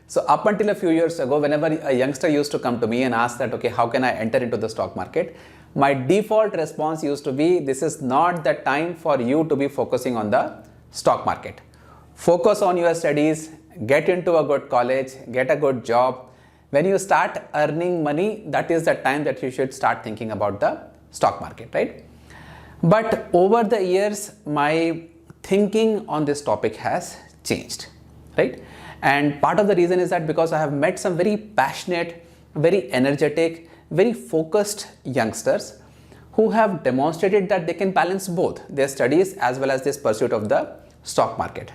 So up until a few years ago, whenever a youngster used to come to me and ask that, okay, how can I enter into the stock market? My default response used to be, this is not the time for you to be focusing on the stock market. Focus on your studies, get into a good college, get a good job. When you start earning money, that is the time that you should start thinking about the stock market, right? But over the years, my thinking on this topic has changed, right? And part of the reason is that because I have met some very passionate, very energetic, very focused youngsters who have demonstrated that they can balance both their studies as well as this pursuit of the stock market.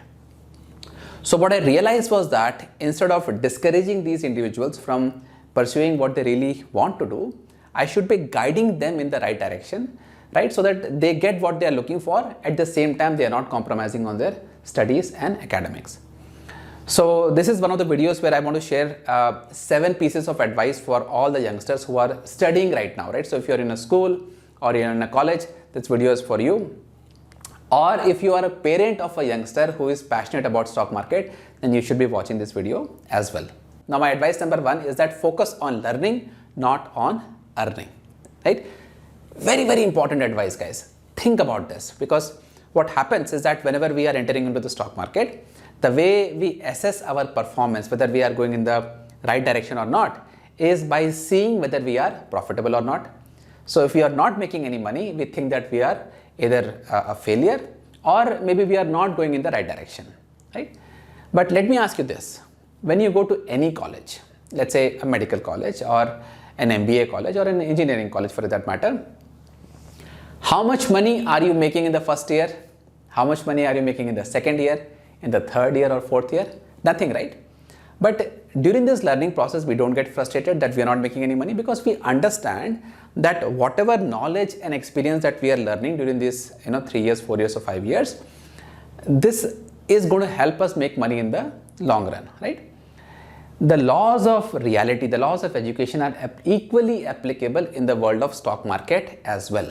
So what I realized was that instead of discouraging these individuals from pursuing what they really want to do, I should be guiding them in the right direction, right? So that they get what they are looking for. At the same time, they are not compromising on their studies and academics. So this is one of the videos where I want to share 7 pieces of advice for all the youngsters who are studying right now, right? So if you're in a school or you're in a college, this video is for you. Or if you are a parent of a youngster who is passionate about stock market, then you should be watching this video as well. Now my advice number 1 is that focus on learning, not on earning, right? Very, very important advice, guys. Think about this, because what happens is that whenever we are entering into the stock market, the way we assess our performance, whether we are going in the right direction or not, is by seeing whether we are profitable or not. So if we are not making any money, we think that we are either a failure or maybe we are not going in the right direction, right? But let me ask you this. When you go to any college, let's say a medical college or an MBA college or an engineering college for that matter, how much money are you making in the first year? How much money are you making in the second year, in the third year or fourth year? Nothing, right? But during this learning process, we don't get frustrated that we are not making any money, because we understand that whatever knowledge and experience that we are learning during this 3 years, 4 years or 5 years, this is going to help us make money in the long run, right? The laws of reality, the laws of education are equally applicable in the world of stock market as well,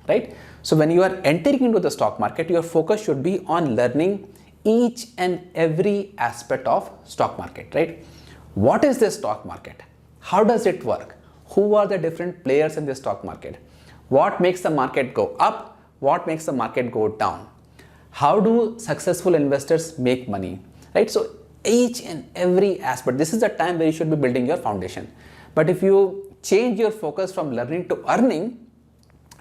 right? So when you are entering into the stock market, your focus should be on learning each and every aspect of stock market, right? What is the stock market? How does it work? Who are the different players in the stock market? What makes the market go up? What makes the market go down? How do successful investors make money, right? So each and every aspect, this is the time where you should be building your foundation. But if you change your focus from learning to earning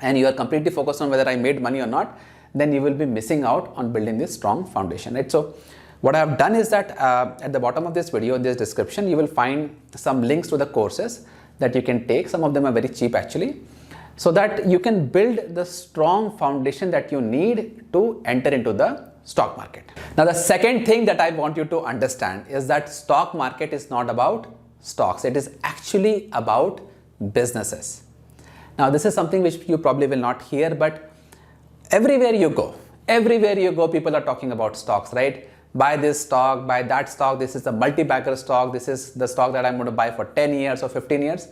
and you are completely focused on whether I made money or not, then you will be missing out on building this strong foundation, right? So what I have done is that at the bottom of this video, in this description, you will find some links to the courses that you can take. Some of them are very cheap actually, so that you can build the strong foundation that you need to enter into the stock market. Now, the second thing that I want you to understand is that stock market is not about stocks. It is actually about businesses. Now, this is something which you probably will not hear, but everywhere you go, people are talking about stocks, right? Buy this stock, buy that stock, this is a multi-bagger stock, this is the stock that I'm going to buy for 10 years or 15 years.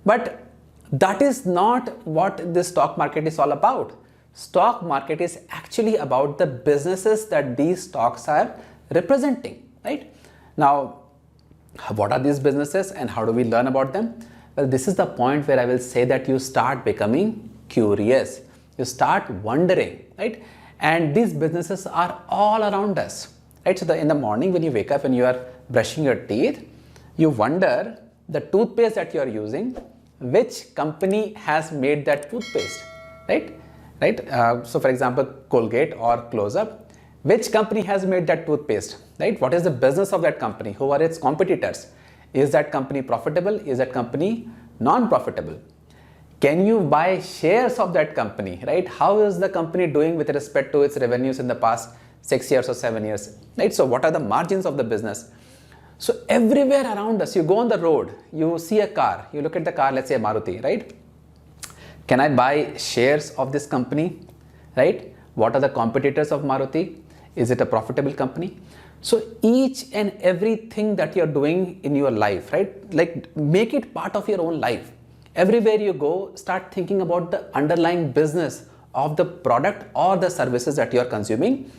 But that is not what the stock market is all about. Stock market is actually about the businesses that these stocks are representing, right? Now, what are these businesses and how do we learn about them? Well, this is the point where I will say that you start becoming curious. You start wondering, right? And these businesses are all around us, right? So in the morning when you wake up and you are brushing your teeth, you wonder the toothpaste that you are using, which company has made that toothpaste, right? So for example, Colgate or Close-Up, which company has made that toothpaste, right? What is the business of that company? Who are its competitors? Is that company profitable? Is that company non-profitable? Can you buy shares of that company, right? How is the company doing with respect to its revenues in the past 6 years or 7 years, right? So what are the margins of the business? So everywhere around us, you go on the road, you see a car, you look at the car, let's say Maruti, right? Can I buy shares of this company, right? What are the competitors of Maruti? Is it a profitable company? So each and everything that you're doing in your life, right? Like make it part of your own life. Everywhere you go, start thinking about the underlying business of the product or the services that you're consuming.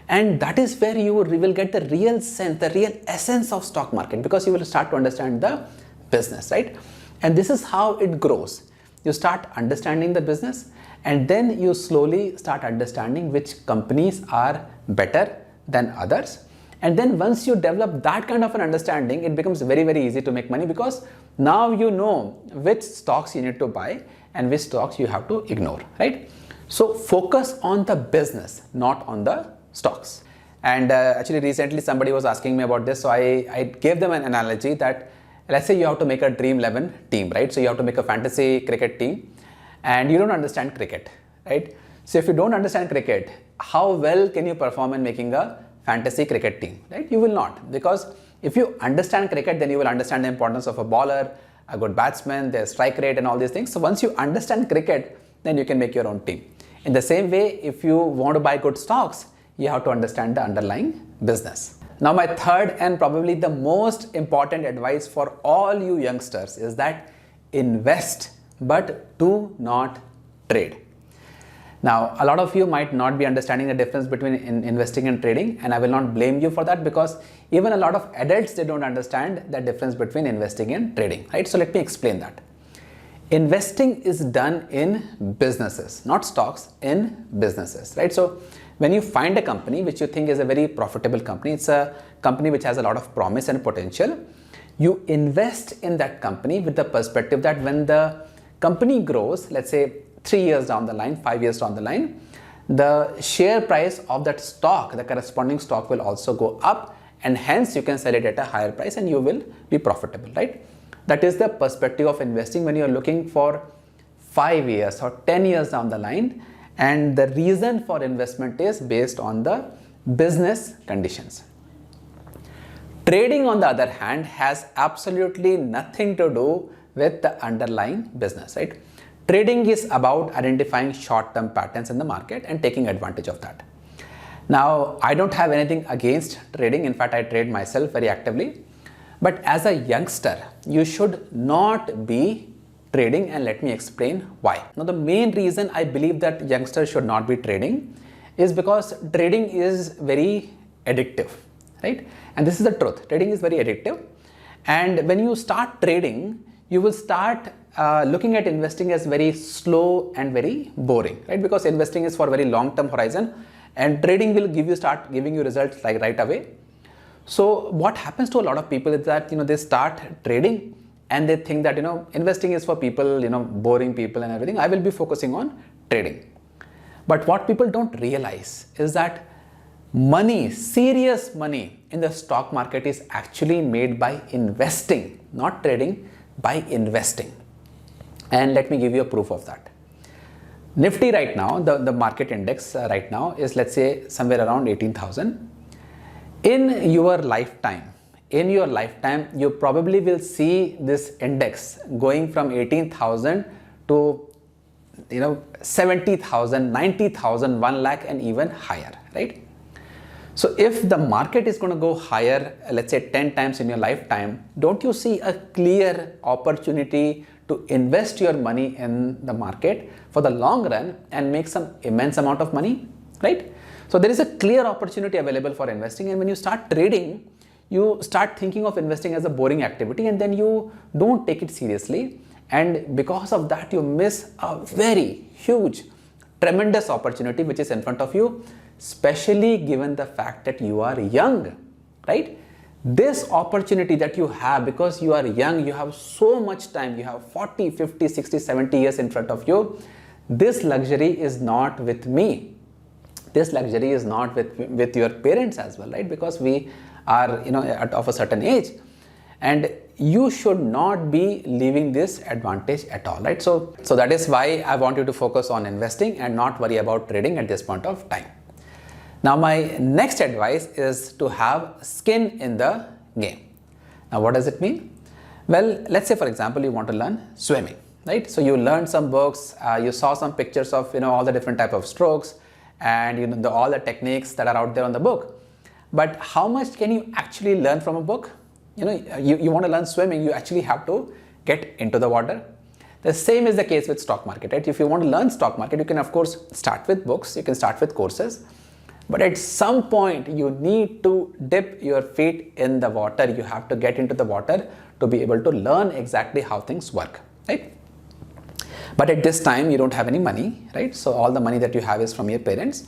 And that is where you will get the real sense, the real essence of stock market, because you will start to understand the business, right? And this is how it grows. You start understanding the business, and then you slowly start understanding which companies are better than others. And then once you develop that kind of an understanding, it becomes very, very easy to make money, because now you know which stocks you need to buy and which stocks you have to ignore, right? So focus on the business, not on the stocks. And actually recently somebody was asking me about this, so I gave them an analogy that, let's say you have to make a Dream 11 team, right? So you have to make a fantasy cricket team and you don't understand cricket, right? So if you don't understand cricket, how well can you perform in making a fantasy cricket team, right? You will not, because if you understand cricket, then you will understand the importance of a bowler, a good batsman, their strike rate and all these things. So once you understand cricket, then you can make your own team. In the same way, if you want to buy good stocks, you have to understand the underlying business. Now, my third and probably the most important advice for all you youngsters is that invest, but do not trade. Now, a lot of you might not be understanding the difference between investing and trading, and I will not blame you for that, because even a lot of adults, they don't understand the difference between investing and trading, right? So let me explain that. Investing is done in businesses, not stocks, in businesses, right? So when you find a company which you think is a very profitable company, it's a company which has a lot of promise and potential, you invest in that company with the perspective that when the company grows, let's say 3 years down the line, 5 years down the line, the share price of that stock, the corresponding stock, will also go up, and hence you can sell it at a higher price and you will be profitable, right? That is the perspective of investing when you are looking for 5 years or 10 years down the line. And the reason for investment is based on the business conditions. Trading, on the other hand, has absolutely nothing to do with the underlying business, right? Trading is about identifying short-term patterns in the market and taking advantage of that. Now, I don't have anything against trading. In fact, I trade myself very actively. But as a youngster, you should not be trading, and let me explain why. Now, the main reason I believe that youngsters should not be trading is because trading is very addictive, right? And this is the truth. Trading is very addictive. And when you start trading, you will start looking at investing as very slow and very boring, right? Because investing is for very long-term horizon, and trading will start giving you results like right away. So what happens to a lot of people is that, they start trading and they think that, investing is for people, boring people and everything. I will be focusing on trading. But what people don't realize is that money, serious money in the stock market is actually made by investing, not trading, by investing. And let me give you a proof of that. Nifty right now, the market index right now is, let's say, somewhere around 18,000. In your lifetime, you probably will see this index going from 18,000 to 70,000, 90,000, 1 lakh and even higher, right? So if the market is going to go higher, let's say 10 times in your lifetime, don't you see a clear opportunity to invest your money in the market for the long run and make some immense amount of money, right? So there is a clear opportunity available for investing, and when you start trading, you start thinking of investing as a boring activity, and then you don't take it seriously, and because of that you miss a very huge, tremendous opportunity which is in front of you, especially given the fact that you are young, right? This opportunity that you have, because you are young, you have so much time, you have 40, 50, 60, 70 years in front of you. This luxury is not with me. This luxury is not with your parents as well, right? Because we are, of a certain age, and you should not be leaving this advantage at all, right? So that is why I want you to focus on investing and not worry about trading at this point of time. Now, my next advice is to have skin in the game. Now, what does it mean? Well, let's say, for example, you want to learn swimming, right? So you learned some books, you saw some pictures of, all the different type of strokes, and all the techniques that are out there on the book. But how much can you actually learn from a book? You want to learn swimming, you actually have to get into the water. The same is the case with stock market, right? If you want to learn stock market, you can of course start with books, you can start with courses. But at some point, you need to dip your feet in the water. You have to get into the water to be able to learn exactly how things work, right? But at this time, you don't have any money, right? So all the money that you have is from your parents,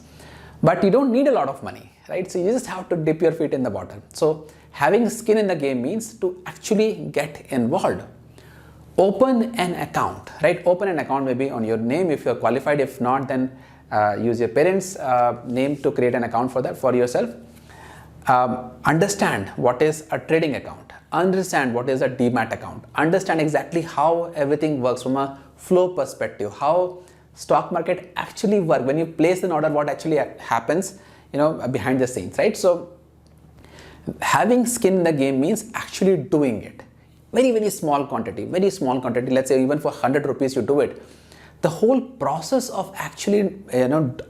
but you don't need a lot of money, right? So you just have to dip your feet in the water. So having skin in the game means to actually get involved. Open an account, right? Open an account maybe on your name if you're qualified. If not, then use your parents' name to create an account for that for yourself. Understand what is a trading account. Understand what is a demat account. Understand exactly how everything works from a flow perspective, how stock market actually work. When you place an order, what actually happens, behind the scenes, right? So having skin in the game means actually doing it. Very, very small quantity, let's say even for 100 rupees you do it. The whole process of actually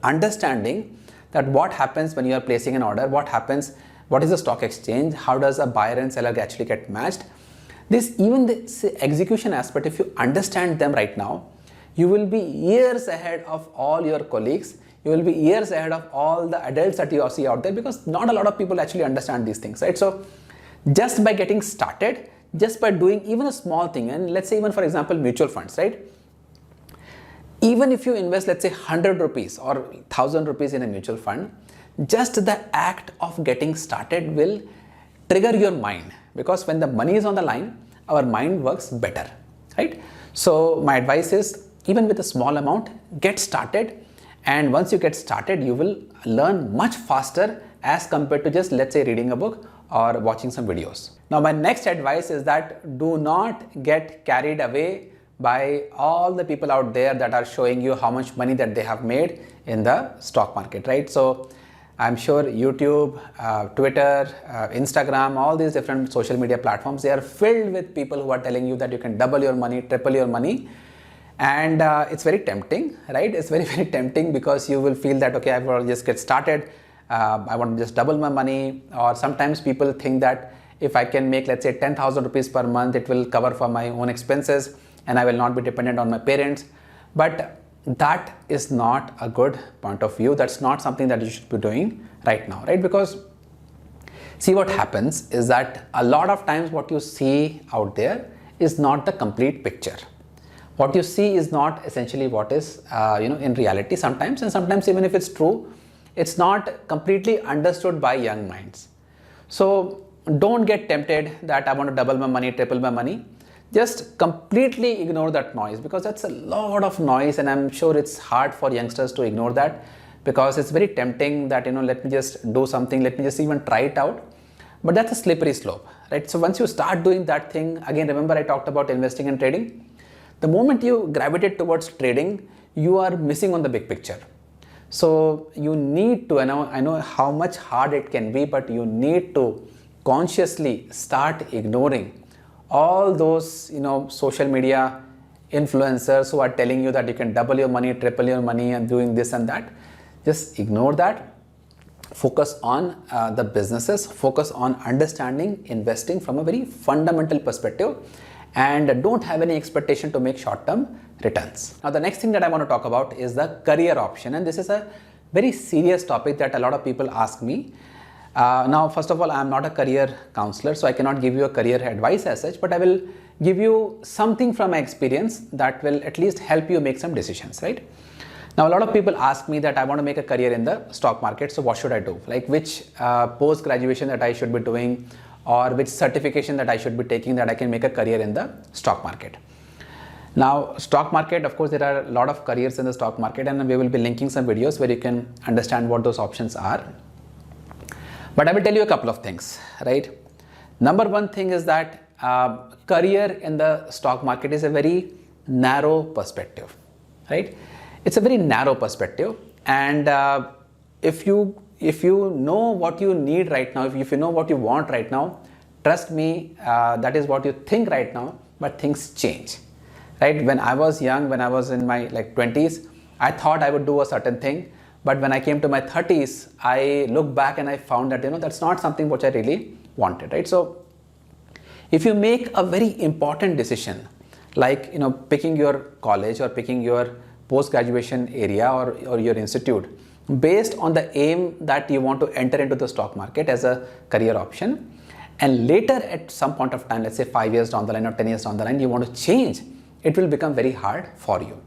understanding that what happens when you are placing an order, what happens, what is the stock exchange, how does a buyer and seller actually get matched. Even this execution aspect, if you understand them right now, you will be years ahead of all your colleagues. You will be years ahead of all the adults that you see out there, because not a lot of people actually understand these things, right? So just by getting started, just by doing even a small thing, and let's say even for example mutual funds, right? Even if you invest, let's say 100 rupees or 1000 rupees in a mutual fund, just the act of getting started will trigger your mind, because when the money is on the line, our mind works better, right? So my advice is, even with a small amount, get started, and once you get started, you will learn much faster as compared to just, let's say, reading a book or watching some videos. Now my next advice is that do not get carried away by all the people out there that are showing you how much money that they have made in the stock market, right? So I'm sure YouTube, Twitter, Instagram, all these different social media platforms, they are filled with people who are telling you that you can double your money, triple your money. And it's very tempting, right? It's very, very tempting, because you will feel that, okay, I will just get started. I want to just double my money. Or sometimes people think that if I can make, let's say 10,000 rupees per month, it will cover for my own expenses and I will not be dependent on my parents. But that is not a good point of view. That's not something that you should be doing right now, right? Because see, what happens is that a lot of times what you see out there is not the complete picture. What you see is not essentially what is in reality sometimes, and sometimes even if it's true, it's not completely understood by young minds. So don't get tempted that I want to double my money, triple my money. Just completely ignore that noise, because that's a lot of noise, and I'm sure it's hard for youngsters to ignore that, because it's very tempting that, let me just do something, let me just even try it out. But that's a slippery slope, right? So once you start doing that thing, again, remember I talked about investing and trading. The moment you gravitate towards trading, you are missing on the big picture. So you need to, I know how much hard it can be, but you need to consciously start ignoring all those, social media influencers who are telling you that you can double your money, triple your money and doing this and that. Just ignore that. Focus on the businesses, focus on understanding investing from a very fundamental perspective, and don't have any expectation to make short-term returns. Now the next thing that I want to talk about is the career option, and this is a very serious topic that a lot of people ask me. Now first of all, I am not a career counselor, so I cannot give you a career advice as such, but I will give you something from my experience that will at least help you make some decisions, right? Now a lot of people ask me that I want to make a career in the stock market, so what should I do? Like which post graduation that I should be doing, or which certification that I should be taking that I can make a career in the stock market. Now stock market, of course, there are a lot of careers in the stock market, and we will be linking some videos where you can understand what those options are. But I will tell you a couple of things, right? Number one thing is that career in the stock market is a very narrow perspective, right? It's a very narrow perspective, and if you know what you need right now, if you know what you want right now, trust me, that is what you think right now, but things change, right? When I was young, when I was in my 20s, I thought I would do a certain thing, but when I came to my 30s, I looked back and I found that, that's not something which I really wanted, right? So if you make a very important decision, like, picking your college or picking your post-graduation area or your institute, based on the aim that you want to enter into the stock market as a career option, and later at some point of time, let's say 5 years down the line or 10 years down the line, you want to change, it will become very hard for you,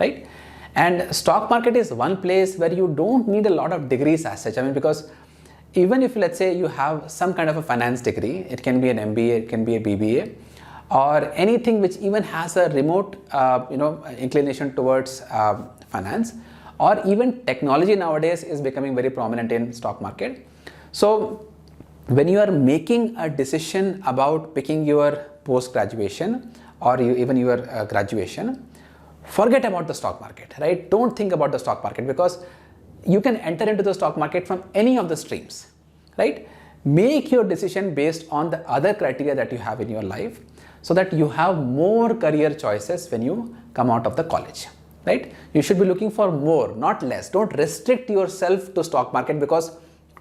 right? And stock market is one place where you don't need a lot of degrees as such. I mean, because even if, let's say, you have some kind of a finance degree, it can be an MBA, it can be a BBA, or anything which even has a remote inclination towards finance, or even technology nowadays is becoming very prominent in stock market. So when you are making a decision about picking your post graduation or even your graduation, forget about the stock market, right? Don't think about the stock market, because you can enter into the stock market from any of the streams, right? Make your decision based on the other criteria that you have in your life, so that you have more career choices when you come out of the college, right? You should be looking for more, not less. Don't restrict yourself to stock market, because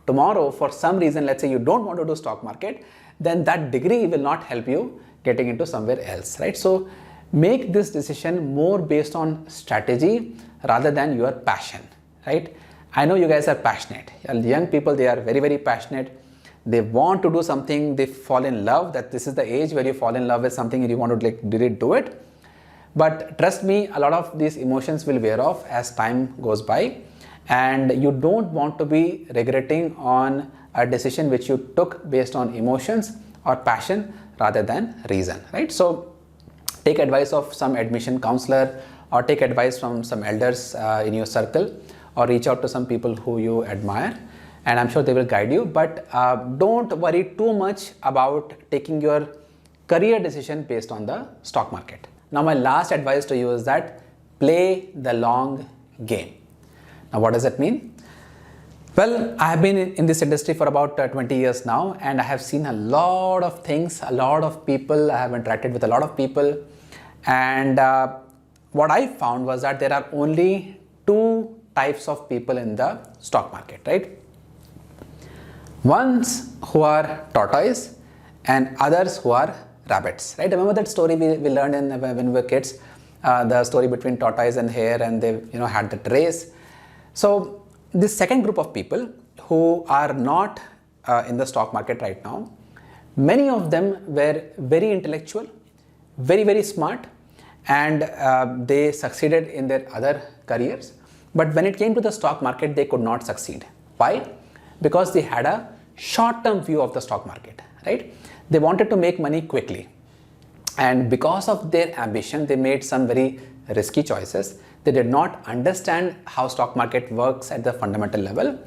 tomorrow, for some reason, let's say you don't want to do stock market, then that degree will not help you getting into somewhere else, right? So make this decision more based on strategy rather than your passion, right? I know you guys are passionate. Young people, they are very, very passionate. They want to do something, they fall in love. That this is the age where you fall in love with something and you want to really do it. But trust me, a lot of these emotions will wear off as time goes by, and you don't want to be regretting on a decision which you took based on emotions or passion rather than reason, right? So take advice of some admission counselor, or take advice from some elders in your circle, or reach out to some people who you admire, and I'm sure they will guide you. But don't worry too much about taking your career decision based on the stock market. Now, my last advice to you is that play the long game. Now, what does that mean? Well, I have been in this industry for about 20 years now, and I have seen a lot of things, a lot of people. I have interacted with a lot of people, and what I found was that there are only two types of people in the stock market, right? Ones who are tortoise and others who are rabbits, right? Remember that story we learned when we were kids, the story between tortoise and hare, and they had that race. So this second group of people who are not in the stock market right now, many of them were very intellectual, very, very smart, and they succeeded in their other careers. But when it came to the stock market, they could not succeed. Why? Because they had a short-term view of the stock market, right? They wanted to make money quickly. And because of their ambition, they made some very risky choices. They did not understand how stock market works at the fundamental level,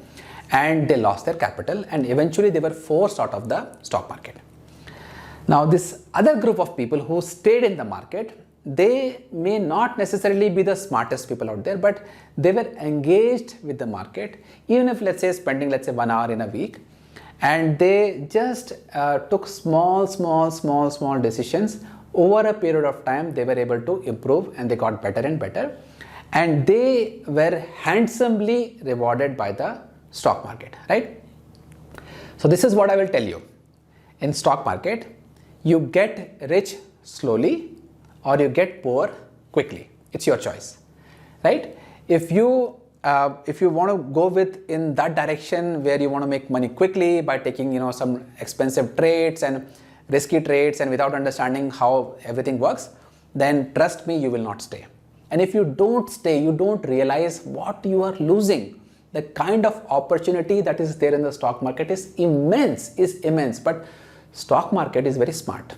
and they lost their capital, and eventually they were forced out of the stock market. Now, this other group of people who stayed in the market, they may not necessarily be the smartest people out there, but they were engaged with the market, even if, let's say, spending 1 hour in a week, and they just took small decisions. Over a period of time, they were able to improve, and they got better and better, and they were handsomely rewarded by the stock market, right? So this is what I will tell you. In stock market, you get rich slowly or you get poor quickly. It's your choice, right? If you want to go with in that direction where you want to make money quickly by taking some expensive trades and risky trades and without understanding how everything works, then trust me, you will not stay. And if you don't stay, you don't realize what you are losing. The kind of opportunity that is there in the stock market is immense. But stock market is very smart.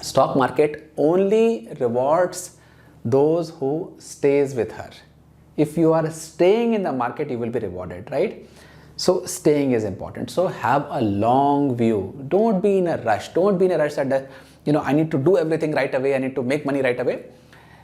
Stock market only rewards those who stays with her. If you are staying in the market, you will be rewarded, right? So staying is important. So have a long view. Don't be in a rush. Don't be in a rush that I need to do everything right away. I need to make money right away.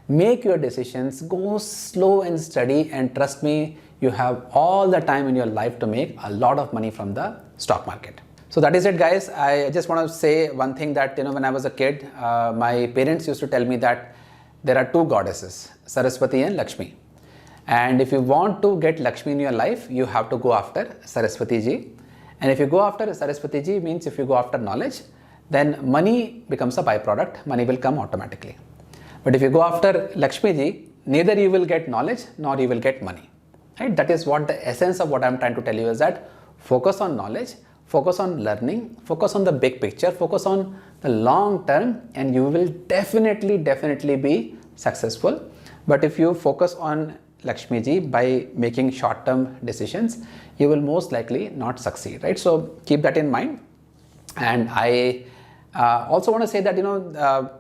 Make your decisions. Go slow and steady, and trust me, you have all the time in your life to make a lot of money from the stock market. So that is it, guys. I just want to say one thing that when I was a kid, my parents used to tell me that there are two goddesses, Saraswati and Lakshmi. And if you want to get Lakshmi in your life, you have to go after Saraswati ji. And if you go after Saraswati ji, means if you go after knowledge, then money becomes a byproduct. Money will come automatically. But if you go after Lakshmi ji, neither you will get knowledge nor you will get money. right? That is what the essence of what I'm trying to tell you is that focus on knowledge, focus on learning, focus on the big picture, focus on the long term, and you will definitely be successful. But if you focus on Lakshmi ji by making short term decisions, you will most likely not succeed, right? So keep that in mind. And I also want to say that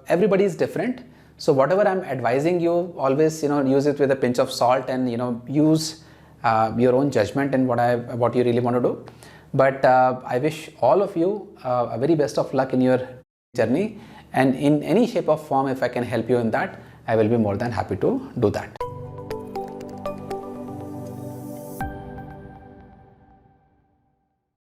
everybody is different. So whatever I'm advising you, always use it with a pinch of salt, and use your own judgment in what you really want to do. But I wish all of you a very best of luck in your journey, and in any shape or form, if I can help you in that, I will be more than happy to do that.